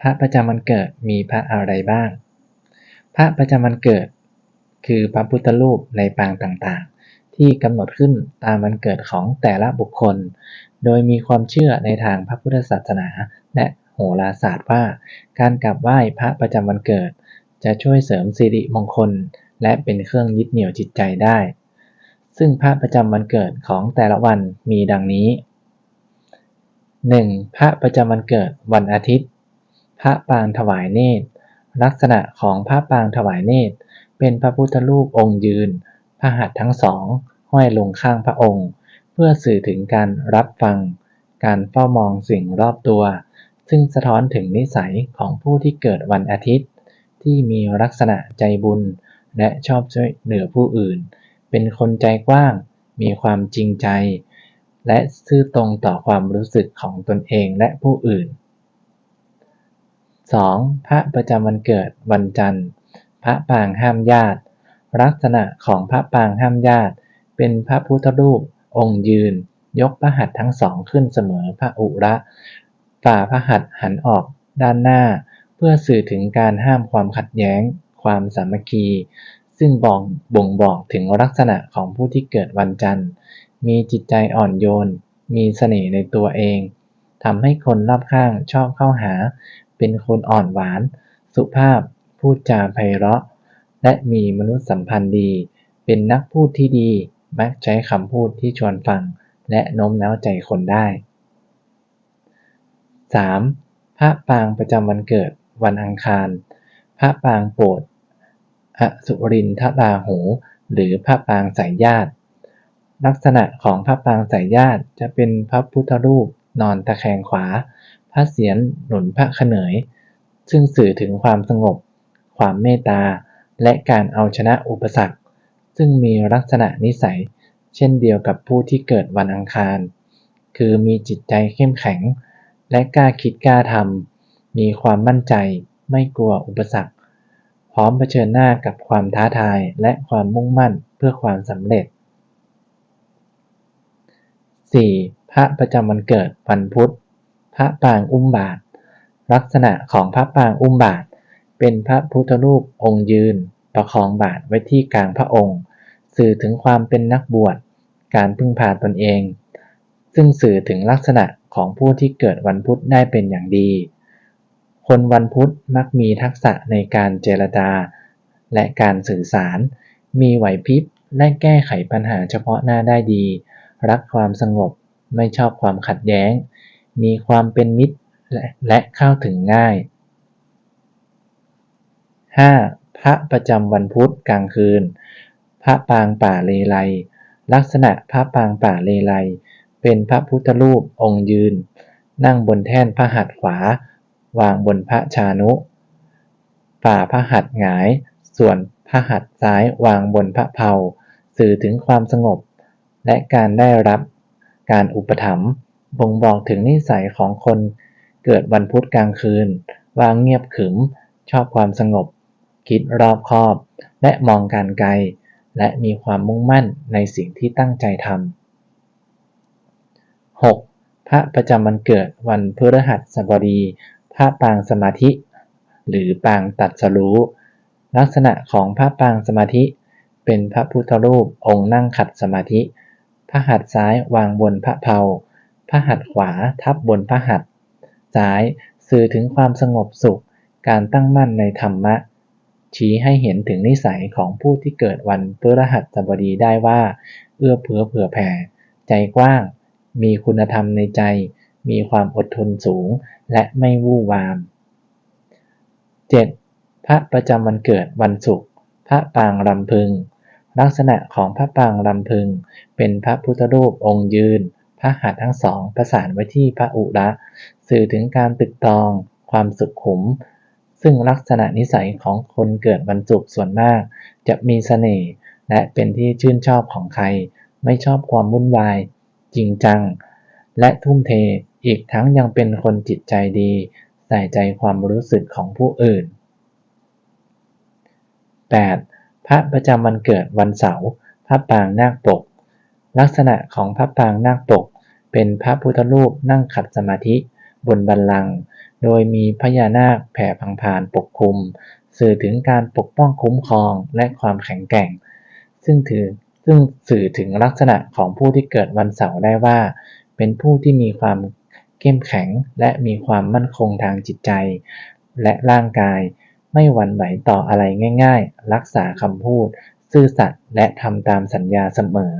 พระประจำวันเกิดมีพระอะไรบ้างพระประจำวันเกิดคือพระพุทธรูปในปางต่างๆที่กำหนดขึ้นตามวันเกิดของแต่ละบุคคลโดยมีความเชื่อในทางพระพุทธศาสนาและโหราศาสตร์ว่าการกราบไหว้พระประจำวันเกิดจะช่วยเสริมสิริมงคลและเป็นเครื่องยึดเหนี่ยวจิตใจได้ซึ่งพระประจำวันเกิดของแต่ละวันมีดังนี้ 1. พระประจำวันเกิดวันอาทิตย์พระปางถวายเนตรลักษณะของพระปางถวายเนตรเป็นพระพุทธรูปองค์ยืนพระหัตถ์ทั้งสองห้อยลงข้างพระองค์เพื่อสื่อถึงการรับฟังการเฝ้ามองสิ่งรอบตัวซึ่งสะท้อนถึงนิสัยของผู้ที่เกิดวันอาทิตย์ที่มีลักษณะใจบุญและชอบช่วยเหลือผู้อื่นเป็นคนใจกว้างมีความจริงใจและซื่อตรงต่อความรู้สึกของตนเองและผู้อื่น 2. พระประจำวันเกิดวันจันทร์พระปางห้ามญาติลักษณะของพระปางห้ามญาติเป็นพระพุทธรูปองค์ยืนยกพระหัตถ์ทั้งสองขึ้นเสมอพระอุระฝ่าพระหัตถ์หันออกด้านหน้าเพื่อสื่อถึงการห้ามความขัดแย้งความสามัคคีซึ่งบ่งบอกถึงลักษณะของผู้ที่เกิดวันจันทร์มีจิตใจอ่อนโยนมีเสน่ห์ในตัวเองทำให้คนรอบข้างชอบเข้าหาเป็นคนอ่อนหวานสุภาพพูดจาไพเราะและมีมนุษยสัมพันธ์ดีเป็นนักพูดที่ดีมักใช้คำพูดที่ชวนฟังและโน้มน้าวใจคนได้ 3. พระปางประจำวันเกิดวันอังคารพระปางโปรดอสุรินทราหูหรือพระปางสายญาติลักษณะของพระปางสายญาติจะเป็นพระพุทธรูปนอนตะแคงขวาพระเศียรหนุนพระเขนยซึ่งสื่อถึงความสงบความเมตตาและการเอาชนะอุปสรรคซึ่งมีลักษณะนิสัยเช่นเดียวกับผู้ที่เกิดวันอังคารคือมีจิตใจเข้มแข็งและกล้าคิดกล้าทำมีความมั่นใจไม่กลัวอุปสรรคพร้อมเผชิญหน้ากับความท้าทายและความมุ่งมั่นเพื่อความสำเร็จ 4. พระประจำวันเกิดวันพุธพระปางอุ้มบาตรลักษณะของพระปางอุ้มบาตรเป็นพระพุทธรูปองค์ยืนประคองบาตรไว้ที่กลางพระองค์สื่อถึงความเป็นนักบวชการพึ่งพาตนเองซึ่งสื่อถึงลักษณะของผู้ที่เกิดวันพุธได้เป็นอย่างดีคนวันพุธมักมีทักษะในการเจรจาและการสื่อสารมีไหวพริบและแก้ไขปัญหาเฉพาะหน้าได้ดีรักความสงบไม่ชอบความขัดแย้งมีความเป็นมิตรและเข้าถึงง่าย 5. พระประจำวันพุธกลางคืนพระปางป่าเลไลลักษณะพระปางป่าเลไลเป็นพระพุทธรูปองค์ยืนนั่งบนแท่นพระหัตถ์ขวาวางบนพระชานุฝ่าพระหัตถ์หงายส่วนพระหัตถ์ซ้ายวางบนพระเพลาสื่อถึงความสงบและการได้รับการอุปถัมภ์บ่งบอกถึงนิสัยของคนเกิดวันพุธกลางคืนวางเงียบขรึมชอบความสงบคิดรอบคอบและมองการไกลและมีความมุ่งมั่นในสิ่งที่ตั้งใจทำ 6. พระประจำวันเกิดวันพฤหัสบดีพระปางสมาธิหรือปางตรัสรู้ลักษณะของพระปางสมาธิเป็นพระพุทธรูปองค์นั่งขัดสมาธิพระหัตถ์ซ้ายวางบนพระเพลาพระหัตถ์ขวาทับบนพระหัตถ์ซ้ายสื่อถึงความสงบสุขการตั้งมั่นในธรรมะชี้ให้เห็นถึงนิสัยของผู้ที่เกิดวันพฤหัสบดีได้ว่าเอื้อเฟื้อเผื่อแผ่ใจกว้างมีคุณธรรมในใจมีความอดทนสูงและไม่วู่วาม 7. พระประจำวันเกิดวันศุกร์พระปางรำพึงลักษณะของพระปางรำพึงเป็นพระพุทธรูปองค์ยืนพระหัตถ์ทั้งสองประสานไว้ที่พระอุระสื่อถึงการตึกตรองความสุขุมซึ่งลักษณะนิสัยของคนเกิดวันศุกร์ส่วนมากจะมีเสน่ห์และเป็นที่ชื่นชอบของใครไม่ชอบความวุ่นวายจริงจังและทุ่มเทอีกทั้งยังเป็นคนจิตใจดีใส่ใจความรู้สึกของผู้อื่น 8. พระประจำวันเกิดวันเสาร์พระปางนาคปกลักษณะของพระปางนาคปกเป็นพระพุทธรูปนั่งขัดสมาธิบนบัลลังก์ โดยมีพญานาคแผ่พังพานปกคลุมสื่อถึงการปกป้องคุ้มครองและความแข็งแกร่งซึ่งสื่อถึงลักษณะของผู้ที่เกิดวันเสาร์ได้ว่าเป็นผู้ที่มีความเข้มแข็งและมีความมั่นคงทางจิตใจและร่างกายไม่หวั่นไหวต่ออะไรง่ายๆรักษาคำพูดซื่อสัตย์และทำตามสัญญาเสมอ